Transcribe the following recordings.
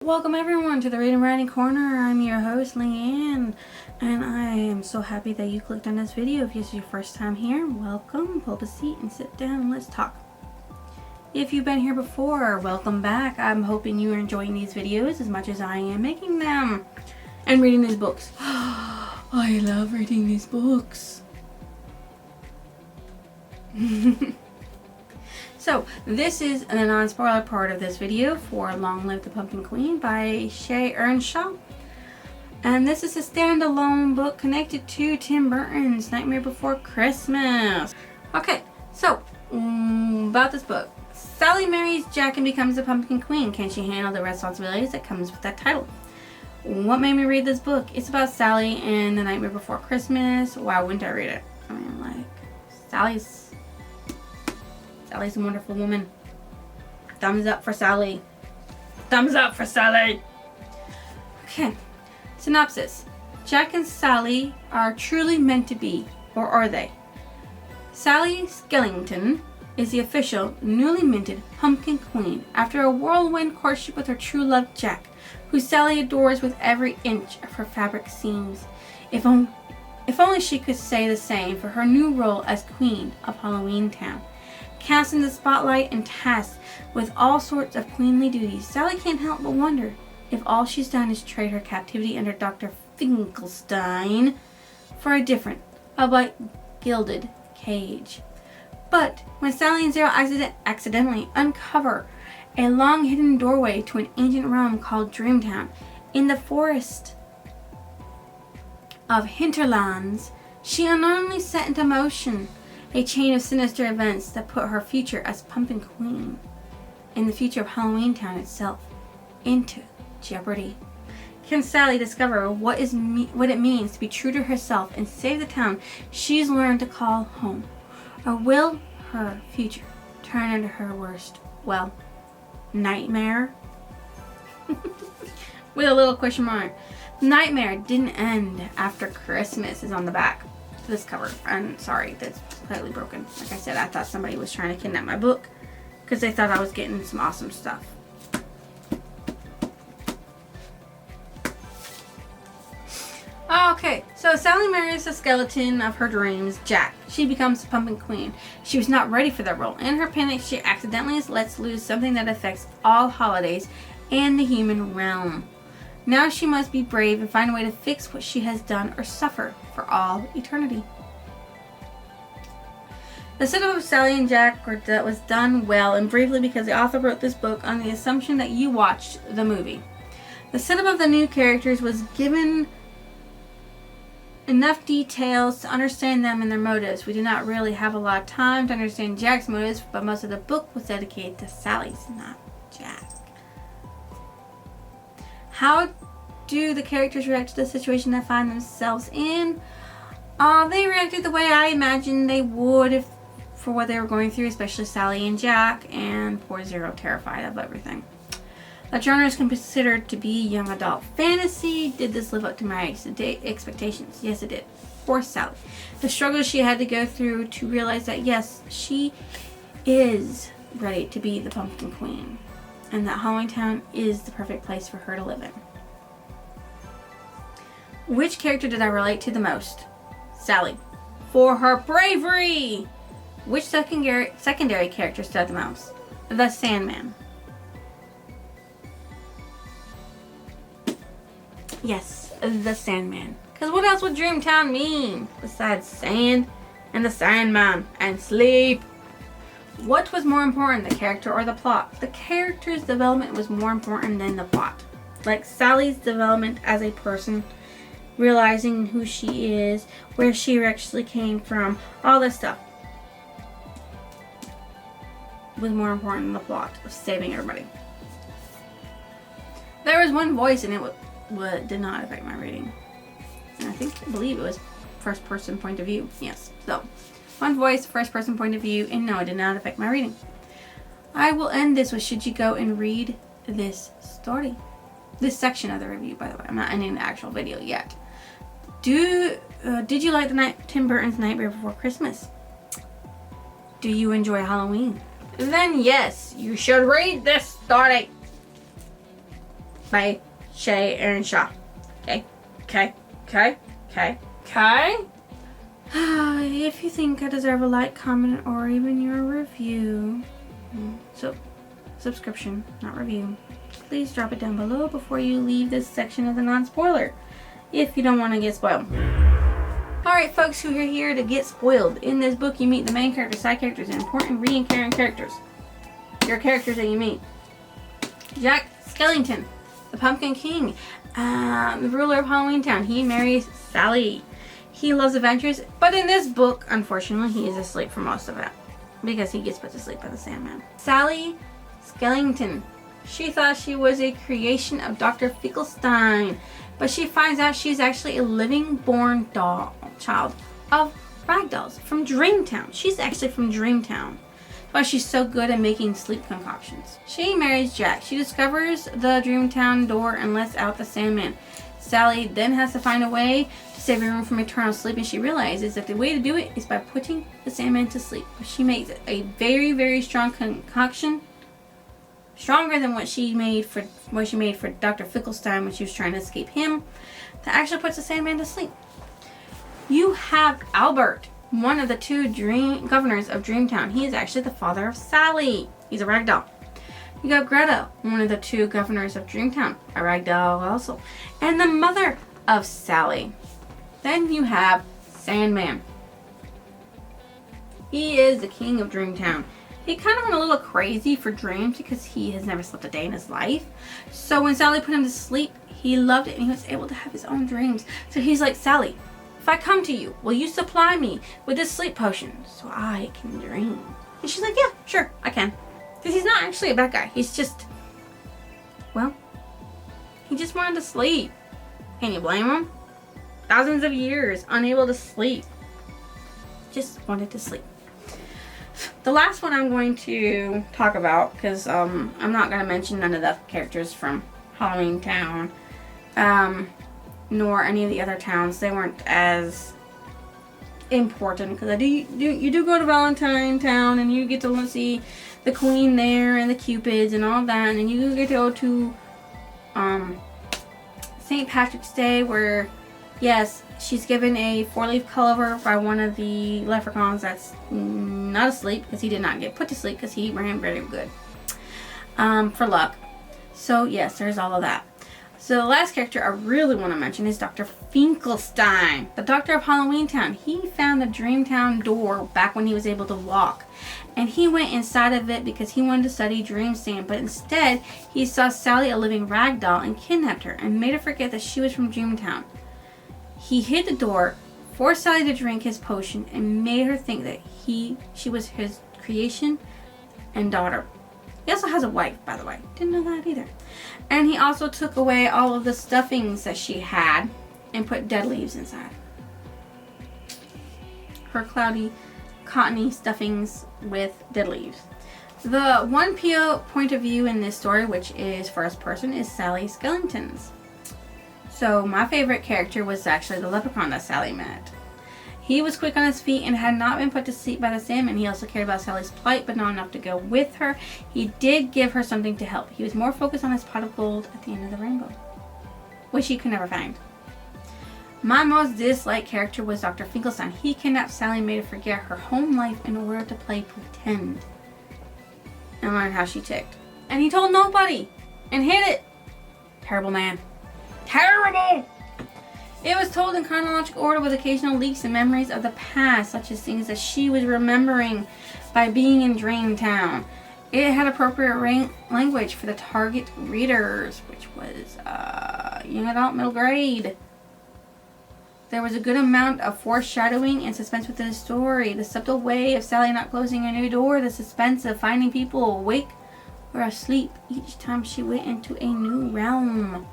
Welcome everyone to the Reading Writing Corner. I'm your host, Leanne, and I am so happy that you clicked on this video. If this is your first time here, welcome. Pull up a seat and sit down and let's talk. If you've been here before, welcome back. I'm hoping you are enjoying these videos as much as I am making them and reading these books. I love reading these books. So, this is the non-spoiler part of this video for Long Live the Pumpkin Queen by Shay Earnshaw. And this is a standalone book connected to Tim Burton's Nightmare Before Christmas. Okay, so, about this book. Sally marries Jack and becomes the Pumpkin Queen. Can she handle the responsibilities that comes with that title? What made me read this book? It's about Sally and The Nightmare Before Christmas. Why wouldn't I read it? I mean, like, Sally's a wonderful woman. Thumbs up for Sally. Thumbs up for Sally. Okay. Synopsis. Jack and Sally are truly meant to be, or are they? Sally Skellington is the official, newly minted Pumpkin Queen after a whirlwind courtship with her true love Jack, who Sally adores with every inch of her fabric seams. If only she could say the same for her new role as Queen of Halloween Town. Cast in the spotlight and tasked with all sorts of queenly duties, Sally can't help but wonder if all she's done is trade her captivity under Dr. Finkelstein for a different, albeit gilded, cage. But when Sally and Zero accidentally uncover a long hidden doorway to an ancient realm called Dreamtown in the forest of Hinterlands, she unknowingly set into motion a chain of sinister events that put her future as Pumpkin Queen and the future of Halloween Town itself into jeopardy. Can Sally discover what it means to be true to herself and save the town she's learned to call home? Or will her future turn into her worst, nightmare? With a little question mark. Nightmare didn't end after Christmas is on the back of this cover. I'm sorry, that's slightly broken. Like I said, I thought somebody was trying to kidnap my book because they thought I was getting some awesome stuff. Okay, so Sally marries the skeleton of her dreams, Jack. She becomes the Pumpkin Queen. She was not ready for that role. In her panic, she accidentally lets loose something that affects all holidays and the human realm. Now she must be brave and find a way to fix what she has done or suffer for all eternity. The setup of Sally and Jack was done well and bravely because the author wrote this book on the assumption that you watched the movie. The setup of the new characters was given enough details to understand them and their motives. We did not really have a lot of time to understand Jack's motives, but most of the book was dedicated to Sally's, not Jack. How do the characters react to the situation they find themselves in? They reacted the way I imagined they would for what they were going through, especially Sally and Jack, and poor Zero, terrified of everything. The genre is considered to be young adult fantasy. Did this live up to my expectations? Yes, it did. Poor Sally. The struggles she had to go through to realize that, yes, she is ready to be the Pumpkin Queen, and that Halloween Town is the perfect place for her to live in. Which character did I relate to the most? Sally. For her bravery! Which secondary character stood out the most? The Sandman. Yes, the Sandman. Because what else would Dreamtown mean besides sand and the Sandman and sleep? What was more important, the character or the plot? The character's development was more important than the plot. Like Sally's development as a person, realizing who she is, where she actually came from, all this stuff was more important than the plot of saving everybody. There was one voice and it did not affect my reading. And I believe it was first person point of view. Yes. So, one voice, first person point of view, and no, it did not affect my reading. I will end this with should you go and read this story. This section of the review, by the way. I'm not ending the actual video yet. Did you like Tim Burton's Nightmare Before Christmas? Do you enjoy Halloween? Then yes, you should read this story. by Shay Earnshaw. Okay? If you think I deserve a like, comment, or even your review, so subscription, not review, please drop it down below before you leave this section of the non-spoiler, if you don't want to get spoiled. Alright folks, who are here to get spoiled. In this book you meet the main characters, side characters, and important recurring characters. Your characters that you meet. Jack Skellington, the Pumpkin King, the ruler of Halloween Town. He marries Sally. He loves adventures, but in this book, unfortunately, he is asleep for most of it because he gets put to sleep by the Sandman. Sally Skellington. She thought she was a creation of Dr. Finkelstein, but she finds out she's actually a living born child of ragdolls from Dreamtown. She's actually from Dreamtown. Why she's so good at making sleep concoctions. She marries Jack. She discovers the Dreamtown door and lets out the Sandman. Sally then has to find a way to save everyone from eternal sleep, and she realizes that the way to do it is by putting the Sandman to sleep. She makes a very, very strong concoction, stronger than what she made for Dr. Finkelstein when she was trying to escape him, that actually puts the Sandman to sleep. You have Albert, one of the two governors of Dreamtown. He is actually the father of Sally. He's a ragdoll. You got Greta, one of the two governors of Dreamtown, a ragdoll also, and the mother of Sally. Then you have Sandman. He is the king of Dreamtown. He kind of went a little crazy for dreams because he has never slept a day in his life. So when Sally put him to sleep, he loved it and he was able to have his own dreams. So he's like, Sally, if I come to you, will you supply me with this sleep potion so I can dream? And she's like, yeah, sure, I can. Because he's not actually a bad guy. He's just, well, he just wanted to sleep. Can you blame him? Thousands of years unable to sleep. Just wanted to sleep. The last one I'm going to talk about, because I'm not going to mention none of the characters from Halloween Town, nor any of the other towns. They weren't as important, because you do go to Valentine Town and you get to see the Queen there and the Cupids and all that, and then you get to go to St. Patrick's Day, where yes, she's given a 4-leaf clover by one of the leprechauns that's not asleep, because he did not get put to sleep because he ran very good for luck. So yes, there's all of that. So the last character I really want to mention is Dr. Finkelstein, the doctor of Halloween Town. He found the Dreamtown door back when he was able to walk, and he went inside of it because he wanted to study dream sand, but instead he saw Sally, a living rag doll, and kidnapped her and made her forget that she was from Dreamtown. He hid the door, forced Sally to drink his potion, and made her think that she was his creation and daughter. He also has a wife, by the way. Didn't know that either. And he also took away all of the stuffings that she had and put dead leaves inside. Her cloudy, cottony stuffings with dead leaves. The one point of view in this story, which is first person, is Sally Skellington's. So my favorite character was actually the leprechaun that Sally met. He was quick on his feet and had not been put to sleep by the Sandman. He also cared about Sally's plight, but not enough to go with her. He did give her something to help. He was more focused on his pot of gold at the end of the rainbow, which he could never find. My most disliked character was Dr. Finkelstein. He kidnapped Sally and made her forget her home life in order to play pretend and learn how she ticked. And he told nobody and hid it. Terrible man. Terrible! It was told in chronological order with occasional leaks and memories of the past, such as things that she was remembering by being in Dreamtown. It had appropriate language for the target readers, which was young adult, middle grade. There was a good amount of foreshadowing and suspense within the story. The subtle way of Sally not closing a new door, the suspense of finding people awake or asleep each time she went into a new realm,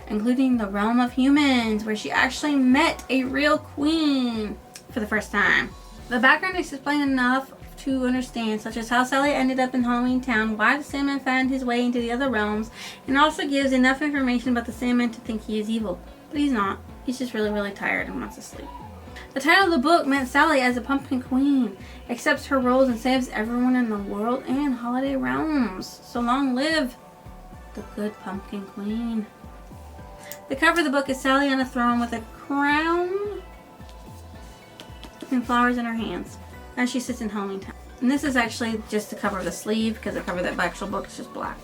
including the realm of humans, where she actually met a real queen for the first time. The background is explained enough to understand, such as how Sally ended up in Halloween Town, why the Sandman found his way into the other realms, and also gives enough information about the Sandman to think he is evil. But he's not. He's just really, really tired and wants to sleep. The title of the book meant Sally as a pumpkin queen, accepts her roles and saves everyone in the world and holiday realms. So long live The Good Pumpkin Queen. The cover of the book is Sally on a throne with a crown and flowers in her hands as she sits in Hometown. And this is actually just the cover of the sleeve, because the cover of the actual book is just black.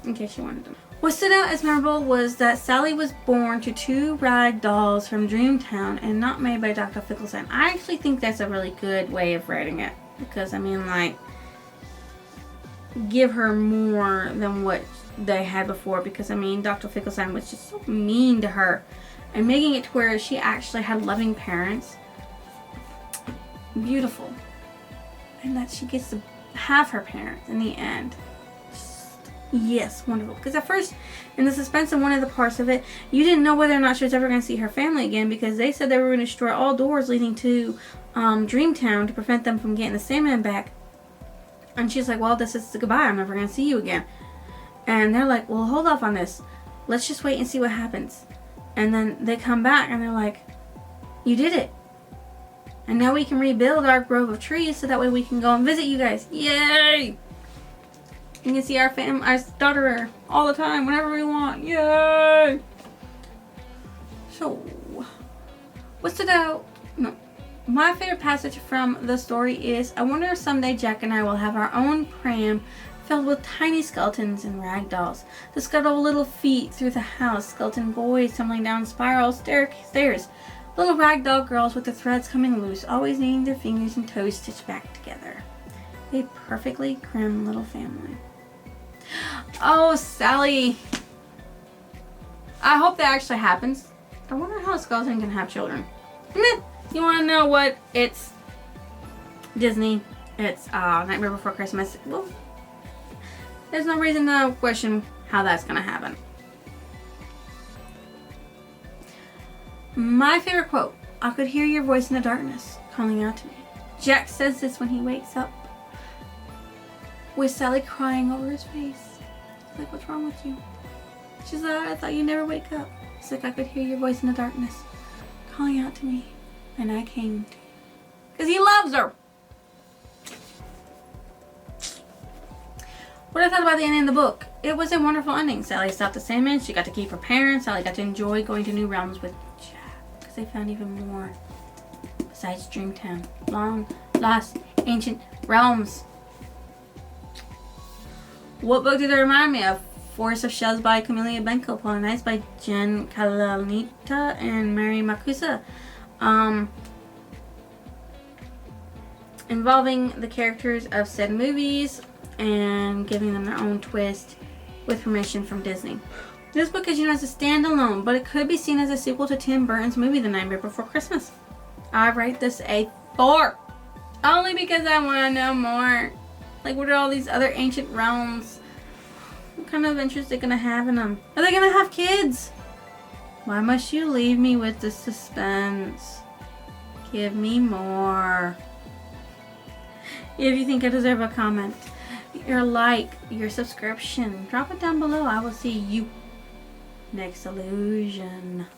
In case you wanted to know. What stood out as memorable was that Sally was born to 2 rag dolls from Dreamtown and not made by Dr. Finkelstein. I actually think that's a really good way of writing it, because I mean, like, give her more than what they had before, because I mean, Dr. Finkelstein was just so mean to her, and making it to where she actually had loving parents. Beautiful. And that she gets to have her parents in the end. Yes, wonderful. Because at first, in the suspense of one of the parts of it, you didn't know whether or not she was ever going to see her family again, because they said they were going to destroy all doors leading to Dreamtown to prevent them from getting the Sandman back. And she's like, well, this is the goodbye. I'm never going to see you again. And they're like, well, hold off on this. Let's just wait and see what happens. And then they come back and they're like, you did it. And now we can rebuild our grove of trees so that way we can go and visit you guys. Yay! You can see our daughter all the time, whenever we want. Yay! So, what stood out? No. My favorite passage from the story is, I wonder if someday Jack and I will have our own pram filled with tiny skeletons and rag dolls to scuttle little feet through the house, skeleton boys tumbling down spiral stairs, little ragdoll girls with their threads coming loose, always needing their fingers and toes stitched back together. A perfectly crammed little family. Oh, Sally. I hope that actually happens. I wonder how a skeleton can have children. Meh. You want to know what? It's Disney. It's Nightmare Before Christmas. Well, there's no reason to question how that's going to happen. My favorite quote. I could hear your voice in the darkness calling out to me. Jack says this when he wakes up, with Sally crying over his face. He's like, what's wrong with you? She's like, I thought you'd never wake up. He's like, I could hear your voice in the darkness calling out to me, and I came to you. Because he loves her. What I thought about the ending of the book. It was a wonderful ending. Sally stopped the Sandman. She got to keep her parents. Sally got to enjoy going to new realms with Jack, because they found even more besides Dreamtown. Long lost ancient realms. What book did it remind me of? Forest of Shells by Camelia Benko, Polonized by Jen Kalanita and Mary Makusa. Involving the characters of said movies and giving them their own twist with permission from Disney. This book is as a standalone, but it could be seen as a sequel to Tim Burton's movie The Nightmare Before Christmas. I rate this a 4. Only because I want to know more. Like, what are all these other ancient realms? What kind of adventures are they going to have in them? Are they going to have kids? Why must you leave me with the suspense? Give me more. If you think I deserve a comment, your like, your subscription, drop it down below. I will see you next illusion.